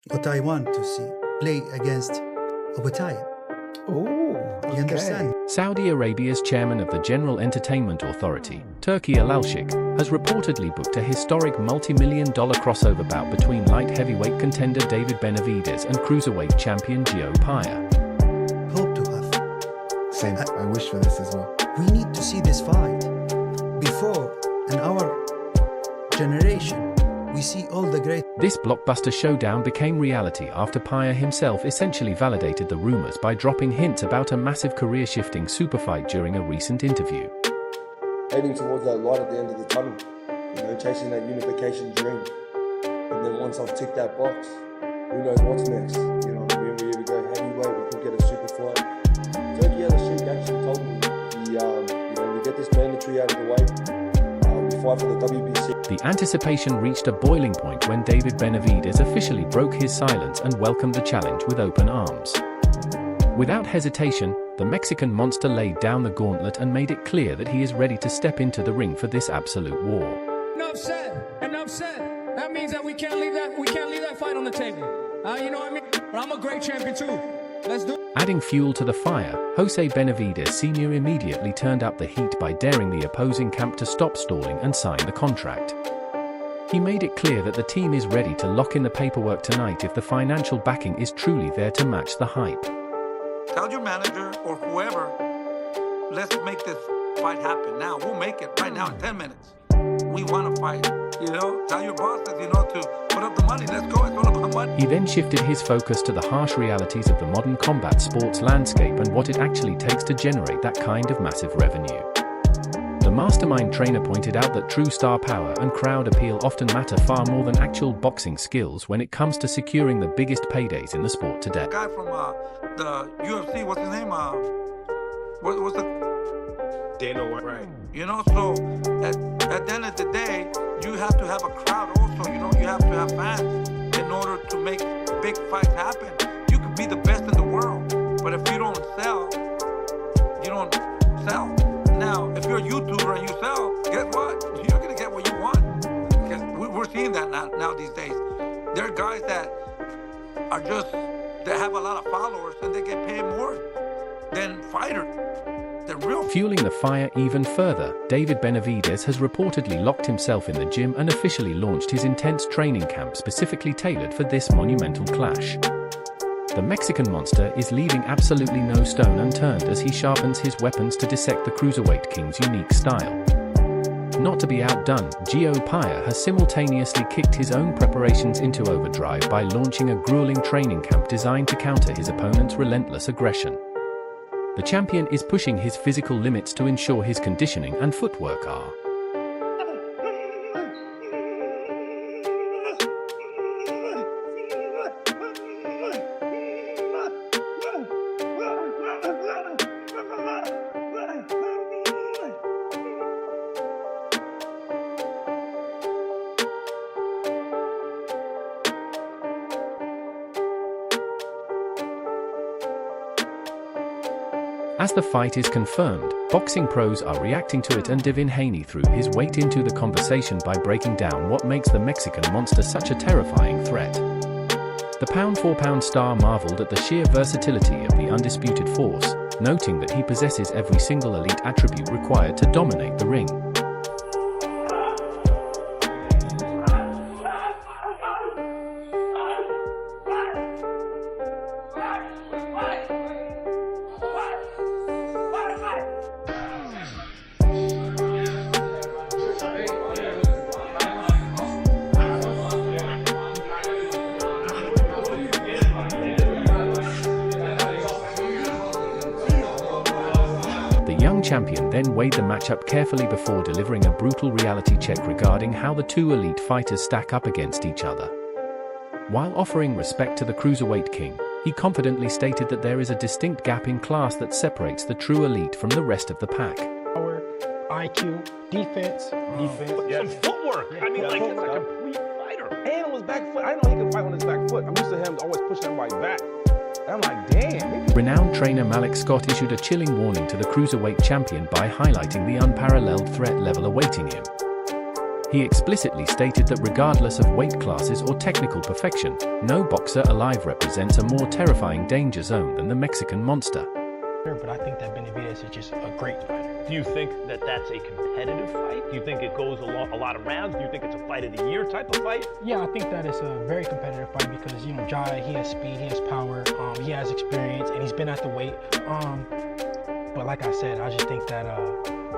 what I want to see play against Opetaia. Oh, okay. You understand? Saudi Arabia's chairman of the General Entertainment Authority, Turki Alalshikh, has reportedly booked a historic multi-million-dollar crossover bout between light heavyweight contender David Benavidez and cruiserweight champion Jai Opetaia. Hope to have. Same. I wish for this as well. We need to see this fight. Before, in our generation, we see all the great. This blockbuster showdown became reality after Opetaia himself essentially validated the rumors by dropping hints about a massive career-shifting super fight during a recent interview. Heading towards that light at the end of the tunnel, chasing that unification dream. And then once I've ticked that box, who knows what's next? We either go heavyweight, we could get a super fight. Turki Alalshikh actually told me, we get this mandatory out of the way, we fight for the WBC. The anticipation reached a boiling point when David Benavidez officially broke his silence and welcomed the challenge with open arms. Without hesitation, the Mexican monster laid down the gauntlet and made it clear that he is ready to step into the ring for this absolute war. Enough said. Enough said. That means that we can't leave that fight on the table. You know what I mean? But I'm a great champion too. Let's do it. Adding fuel to the fire, Jose Benavidez Sr. immediately turned up the heat by daring the opposing camp to stop stalling and sign the contract. He made it clear that the team is ready to lock in the paperwork tonight if the financial backing is truly there to match the hype. Tell your manager or whoever, let's make this fight happen now. We'll make it right now in 10 minutes. We want to fight, Tell your bosses, to put up the money. Let's go. It's all about money. He then shifted his focus to the harsh realities of the modern combat sports landscape and what it actually takes to generate that kind of massive revenue. The mastermind trainer pointed out that true star power and crowd appeal often matter far more than actual boxing skills when it comes to securing the biggest paydays in the sport today. The guy from the UFC, what's his name? What's the Dana White, right? So at the end of the day, you have to have a crowd also. You have to have fans in order to make big fights happen. You could be the best in the world, but if you don't sell, you don't sell. Now, if you're a YouTuber and you sell, guess what? You're gonna get what you want. Because we're seeing that now these days. There are guys that have a lot of followers and they get paid more than fighters. Fueling the fire even further, David Benavidez has reportedly locked himself in the gym and officially launched his intense training camp specifically tailored for this monumental clash. The Mexican monster is leaving absolutely no stone unturned as he sharpens his weapons to dissect the Cruiserweight King's unique style. Not to be outdone, Jai Opetaia has simultaneously kicked his own preparations into overdrive by launching a grueling training camp designed to counter his opponent's relentless aggression. The champion is pushing his physical limits to ensure his conditioning and footwork are As the fight is confirmed, boxing pros are reacting to it and Devin Haney threw his weight into the conversation by breaking down what makes the Mexican monster such a terrifying threat. The pound-for-pound star marveled at the sheer versatility of the undisputed force, noting that he possesses every single elite attribute required to dominate the ring. The young champion then weighed the matchup carefully before delivering a brutal reality check regarding how the two elite fighters stack up against each other. While offering respect to the Cruiserweight King, he confidently stated that there is a distinct gap in class that separates the true elite from the rest of the pack. Power, IQ, defense. And footwork. It's a complete fighter. And on his back foot. I didn't know he could fight on his back foot. I'm used to him always pushing everybody back. And I'm like, damn. Renowned trainer Malik Scott issued a chilling warning to the Cruiserweight champion by highlighting the unparalleled threat level awaiting him. He explicitly stated that regardless of weight classes or technical perfection, no boxer alive represents a more terrifying danger zone than the Mexican monster. But I think that Benavidez is just a great fighter. Do you think that that's a competitive fight? Do you think it goes a lot of rounds? Do you think it's a fight of the year type of fight? Yeah, I think that it's a very competitive fight because, you know, Jai, he has speed, he has power, he has experience, and he's been at the weight. But like I said, I just think that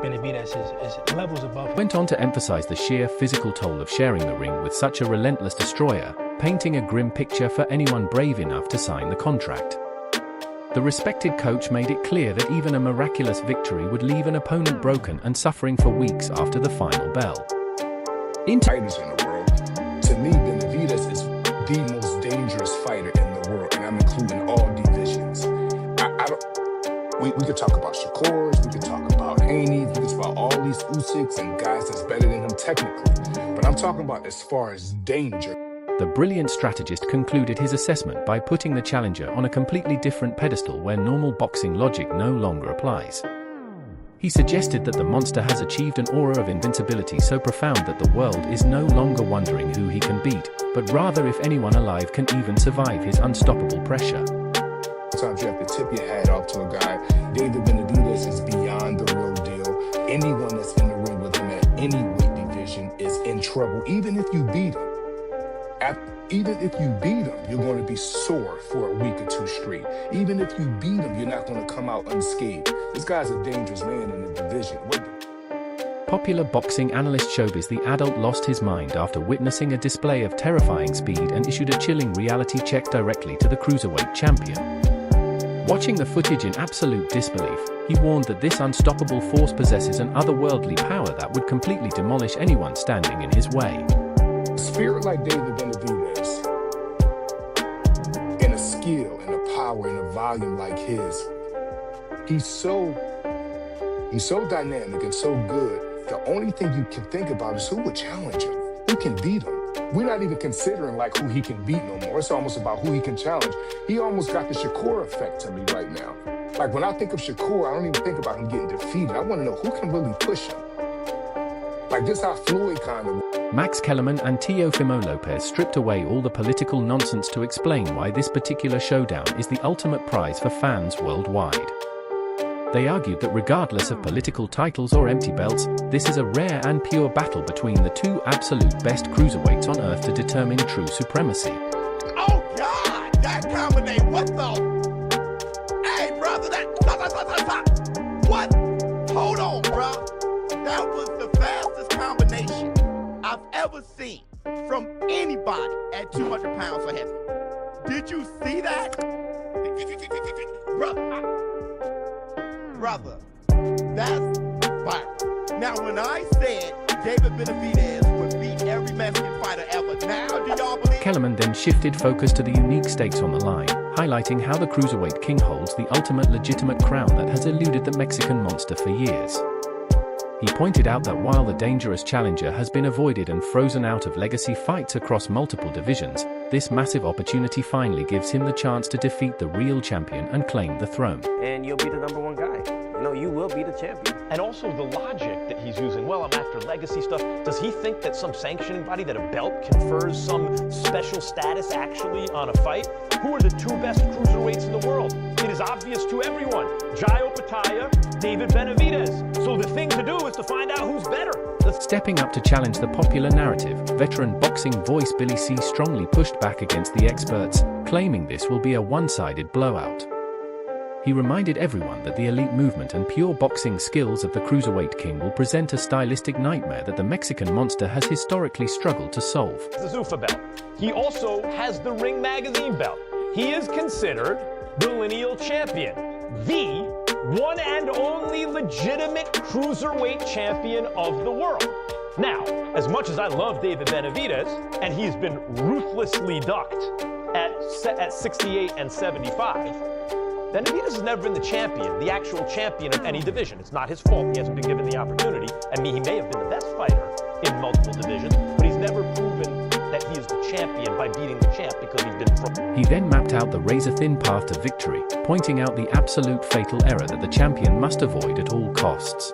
Benavidez is levels above. Went on to emphasize the sheer physical toll of sharing the ring with such a relentless destroyer, painting a grim picture for anyone brave enough to sign the contract. The respected coach made it clear that even a miraculous victory would leave an opponent broken and suffering for weeks after the final bell. Fighters in the world, to me, Benavidez is the most dangerous fighter in the world, and I'm including all divisions. We could talk about Shakurs, we could talk about Haney, we could talk about all these Usyks and guys that's better than him technically, but I'm talking about as far as danger. The brilliant strategist concluded his assessment by putting the challenger on a completely different pedestal where normal boxing logic no longer applies. He suggested that the monster has achieved an aura of invincibility so profound that the world is no longer wondering who he can beat, but rather if anyone alive can even survive his unstoppable pressure. Sometimes you have to tip your hat off to a guy. David Benavidez is beyond the real deal. Anyone that's in the ring with him at any weight division is in trouble, even if you beat him. Even if you beat him, you're going to be sore for a week or two straight. Even if you beat him, you're not going to come out unscathed. This guy's a dangerous man in the division. Popular boxing analyst Showbiz the Adult lost his mind after witnessing a display of terrifying speed and issued a chilling reality check directly to the Cruiserweight champion. Watching the footage in absolute disbelief, he warned that this unstoppable force possesses an otherworldly power that would completely demolish anyone standing in his way. Spirit like David Benavidez, and a skill and a power and a volume like his, he's so dynamic and so good. The only thing you can think about is who would challenge him, who can beat him. We're not even considering like who he can beat no more. It's almost about who he can challenge. He almost got the Shakur effect to me right now. Like when I think of Shakur, I don't even think about him getting defeated. I want to know who can really push him. Like this how Floyd kind of. Max Kellerman and Teofimo Lopez stripped away all the political nonsense to explain why this particular showdown is the ultimate prize for fans worldwide. They argued that regardless of political titles or empty belts, this is a rare and pure battle between the two absolute best cruiserweights on earth to determine true supremacy. Oh God, that combination, what the? Hey brother, stop. What? Hold on, bro. That was the fastest combination I've ever seen from anybody at 200 pounds or heavy. Did you see that? Brother, that's fire. Now, when I said David Benavidez would beat every Mexican fighter ever, now do y'all believe? Kellerman then shifted focus to the unique stakes on the line, highlighting how the Cruiserweight King holds the ultimate legitimate crown that has eluded the Mexican monster for years. He pointed out that while the dangerous challenger has been avoided and frozen out of legacy fights across multiple divisions, this massive opportunity finally gives him the chance to defeat the real champion and claim the throne. And you'll be the #1 guy. You know, you will be the champion. And also the logic that he's using, well, I'm after legacy stuff. Does he think that some sanctioning body, that a belt confers some special status actually on a fight? Who are the two best cruiserweights in the world? It is obvious to everyone. Jai Opetaia, David Benavidez. So the thing to do is to find out who's better. Stepping up to challenge the popular narrative, veteran boxing voice Billy C strongly pushed back against the experts, claiming this will be a one-sided blowout. He reminded everyone that the elite movement and pure boxing skills of the Cruiserweight King will present a stylistic nightmare that the Mexican monster has historically struggled to solve. The Zuffa belt. He also has the Ring Magazine belt. He is considered the lineal champion, the one and only legitimate Cruiserweight champion of the world. Now, as much as I love David Benavidez, and he's been ruthlessly ducked at 68 and 75, Benavidez has never been the champion, the actual champion of any division. It's not his fault. He hasn't been given the opportunity. I mean, he may have been the best fighter in multiple divisions, but he's never proven that he is the champion by beating the champ because he's been. He then mapped out the razor-thin path to victory, pointing out the absolute fatal error that the champion must avoid at all costs.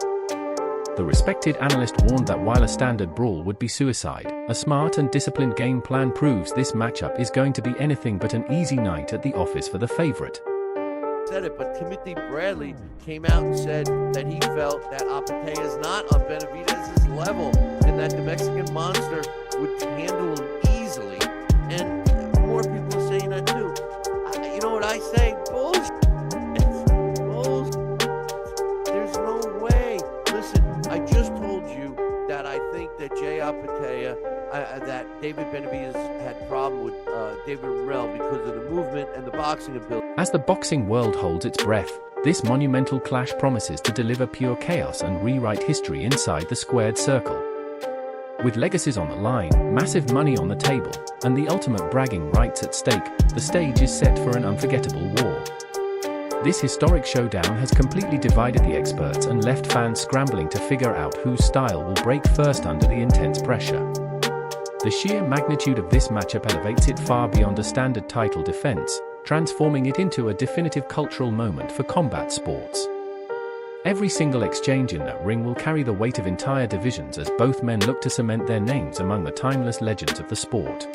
The respected analyst warned that while a standard brawl would be suicide, a smart and disciplined game plan proves this matchup is going to be anything but an easy night at the office for the favorite. Said it, but Timothy Bradley came out and said that he felt that Opetaia is not on Benavidez' level and that the Mexican monster would handle him easily. And more people are saying that too. You know what I say? Bullshit. Bullshit. There's no way. Listen, I just told you that I think that Jai Opetaia, that David Benavidez had problem with David Morrell because of the movement and the boxing ability. As the boxing world holds its breath, this monumental clash promises to deliver pure chaos and rewrite history inside the squared circle. With legacies on the line, massive money on the table, and the ultimate bragging rights at stake, the stage is set for an unforgettable war. This historic showdown has completely divided the experts and left fans scrambling to figure out whose style will break first under the intense pressure. The sheer magnitude of this matchup elevates it far beyond a standard title defense, transforming it into a definitive cultural moment for combat sports. Every single exchange in that ring will carry the weight of entire divisions as both men look to cement their names among the timeless legends of the sport.